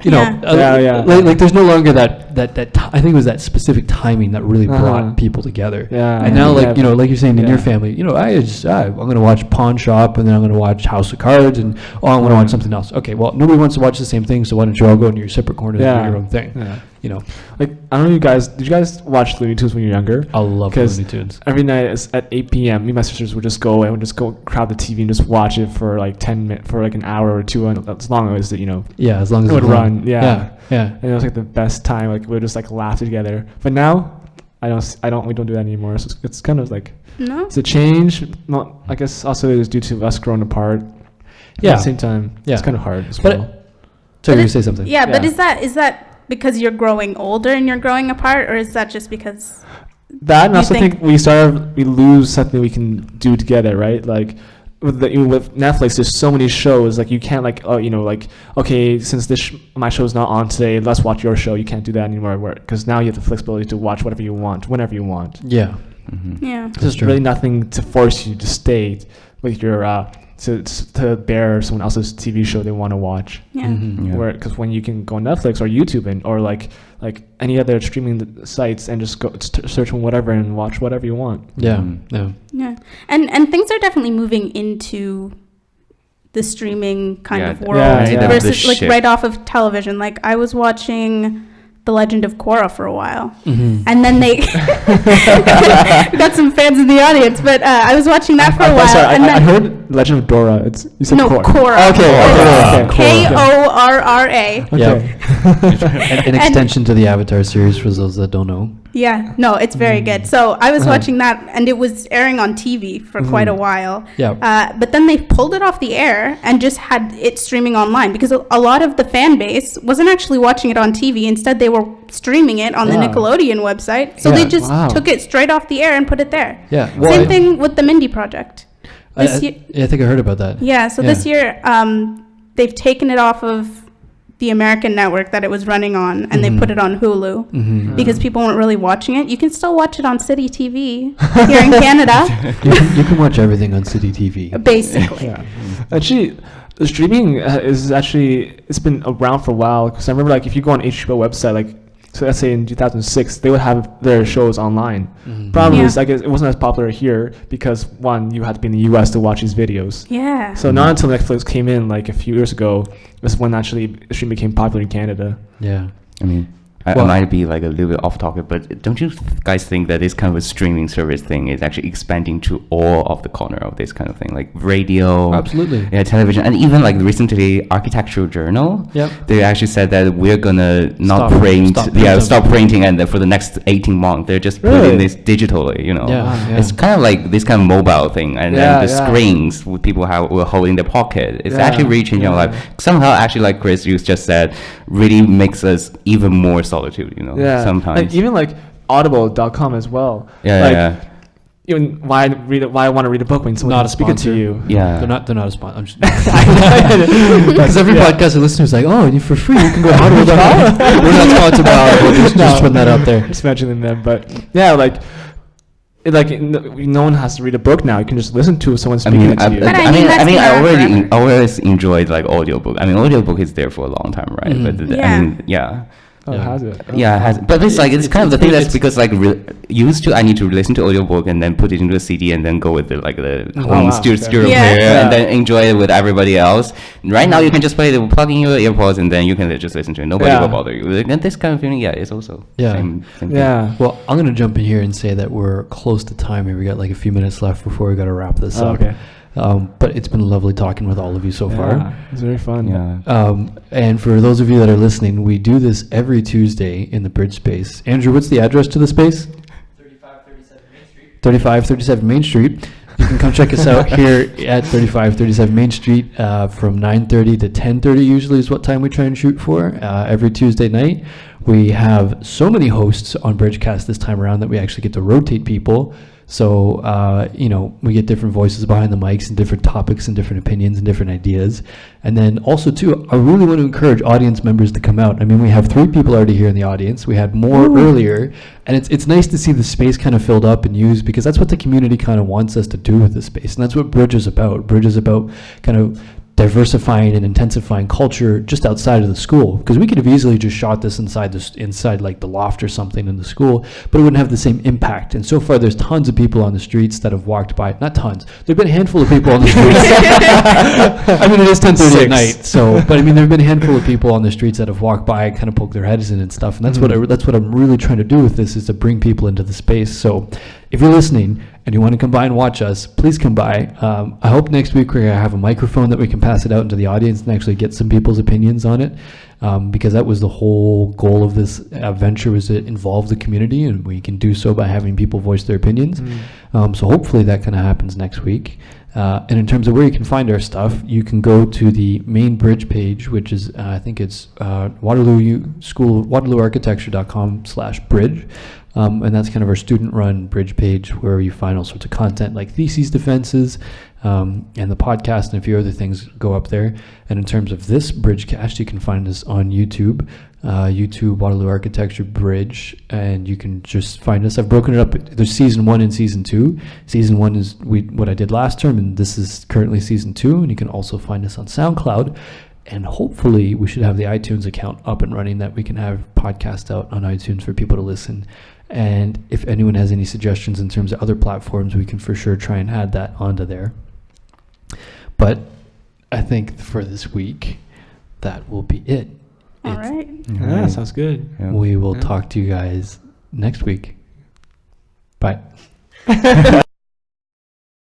There's no longer that I think it was that specific timing that really brought people together. Yeah. And now like you're saying in your family, I'm gonna watch Pawn Shop, and then I'm gonna watch House of Cards, and I'm gonna watch something else. Okay, well, nobody wants to watch the same thing, so why don't you all go into your separate corners and do your own thing? Yeah. I don't know, did you guys watch Looney Tunes when you were younger? I love Looney Tunes. Every night at 8 p.m., me and my sisters would just go and crowd the TV and just watch it for 10 minutes, for an hour or two, and as long as as long as it would run. Yeah. And it was the best time. We would just laugh together. But now, we don't do that anymore. So it's kind of no. It's a change. Not, I guess also it is due to us growing apart. Yeah. At the same time, it's kind of hard as well. So you say something? Yeah, but is that because you're growing older and you're growing apart, or is that just because that? And I also think we lose something we can do together, right? With Netflix, there's so many shows. You can't okay, since my show's not on today, let's watch your show. You can't do that anymore, because now you have the flexibility to watch whatever you want, whenever you want. Yeah. Yeah. There's really nothing to force you to stay with your to bear someone else's TV show they want to watch. Yeah. Because when you can go on Netflix or YouTube or any other streaming sites and just go search on whatever and watch whatever you want. Yeah. Yeah. And things are definitely moving into the streaming kind of world versus right off of television. I was watching The Legend of Korra for a while, and then they we got some fans in the audience, but I was watching that for a while. Sorry, and I heard Legend of Dora. You said Korra. Korra. Okay. Korra. Okay. An extension to the Avatar series for those that don't know. Yeah, no, it's very good. So I was watching that, and it was airing on TV for quite a while. Yeah. But then they pulled it off the air and just had it streaming online, because a lot of the fan base wasn't actually watching it on TV. Instead, they were streaming it on the Nickelodeon website. So they just took it straight off the air and put it there. Yeah. Same thing with the Mindy Project. I think I heard about that. Yeah. So this year, they've taken it off of the American network that it was running on, and they put it on Hulu because people weren't really watching it. You can still watch it on City TV here in Canada. You can watch everything on City TV. Basically. Yeah. Actually, the streaming it's been around for a while, because I remember if you go on HBO website, so let's say in 2006, they would have their shows online. Problem is, I guess it wasn't as popular here because, one, you had to be in the US to watch these videos. Yeah. So not until Netflix came in a few years ago was when actually streaming became popular in Canada. Yeah. I mean, I might be like a little bit off topic, but don't you guys think that this kind of a streaming service thing is actually expanding to all of the corner of this kind of thing, like radio, absolutely, yeah, television, and even like recently, Architectural Journal, they actually said that we're gonna not stop printing, and then for the next 18 months, they're just putting this digitally, you know. It's kind of like this kind of mobile thing, and then the screens with people were holding their pocket. It's actually really changing our life. Somehow, actually, like Chris, you just said, really makes us even more solitude, you know, sometimes. And even like audible.com as well. Even why I want to read a book when someone's not speaking to you. They're not a sponsor. Because every podcast I listen to is like, oh, for free you can go to audible.com. We're not sponsored by Audible. Just putting that out there. Just mentioning them, but no one has to read a book now. You can just listen to someone speaking to you. I always enjoyed like audiobook. I mean, audiobook is there for a long time, right? But Oh, has it? Yeah, it has. But it's like it's kind of the thing that's because like used to I need to listen to audiobook and then put it into a CD and then go with the home stereo player and then enjoy it with everybody else. Right now you can just play plug in your earpods and then you can just listen to it. Nobody will bother you. And this kind of feeling, it's also same thing. Well, I'm gonna jump in here and say that we're close to time here. We got like a few minutes left before we gotta wrap this up. Okay. But it's been lovely talking with all of you so far. It's very fun. And for those of you that are listening, we do this every Tuesday in the Bridge space. Andrew, what's the address to the space? 3537 Main Street. 3537 Main Street. You can come check us out here at 3537 Main Street from 9:30 to 10:30 usually is what time we try and shoot for every Tuesday night. We have so many hosts on BRIDGECast this time around that we actually get to rotate people. So, we get different voices behind the mics and different topics and different opinions and different ideas. And then also, too, I really want to encourage audience members to come out. I mean, we have 3 people already here in the audience. We had more earlier. And it's nice to see the space kind of filled up and used because that's what the community kind of wants us to do with the space. And that's what Bridge is about. Bridge is about kind of diversifying and intensifying culture just outside of the school, because we could have easily just shot this inside like the loft or something in the school, but it wouldn't have the same impact. And so far there's tons of people on the streets that have walked by. Not tons, there've been a handful of people on the streets. I mean, it is 10:30 at night, so but I mean, there've been a handful of people on the streets that have walked by, kind of poked their heads in and stuff, and that's what I'm really trying to do with this, is to bring people into the space. So if you're listening and you want to come by and watch us, please come by. I hope next week we're going to have a microphone that we can pass it out into the audience and actually get some people's opinions on it, because that was the whole goal of this venture, was to involve the community, and we can do so by having people voice their opinions. So hopefully that kind of happens next week. And in terms of where you can find our stuff, you can go to the main Bridge page, which is, I think it's waterlooarchitecture.com/bridge. And that's kind of our student-run Bridge page, where you find all sorts of content like theses defenses, and the podcast and a few other things go up there. And in terms of this BRIDGEcast, you can find us on YouTube, YouTube Waterloo Architecture Bridge, and you can just find us. I've broken it up. There's season 1 and season 2. Season 1 is what I did last term, and this is currently season 2. And you can also find us on SoundCloud. And hopefully we should have the iTunes account up and running, that we can have podcasts out on iTunes for people to listen. And if anyone has any suggestions in terms of other platforms, we can for sure try and add that onto there. But I think for this week, that will be it. All right. Yeah, sounds good. We will talk to you guys next week. Bye.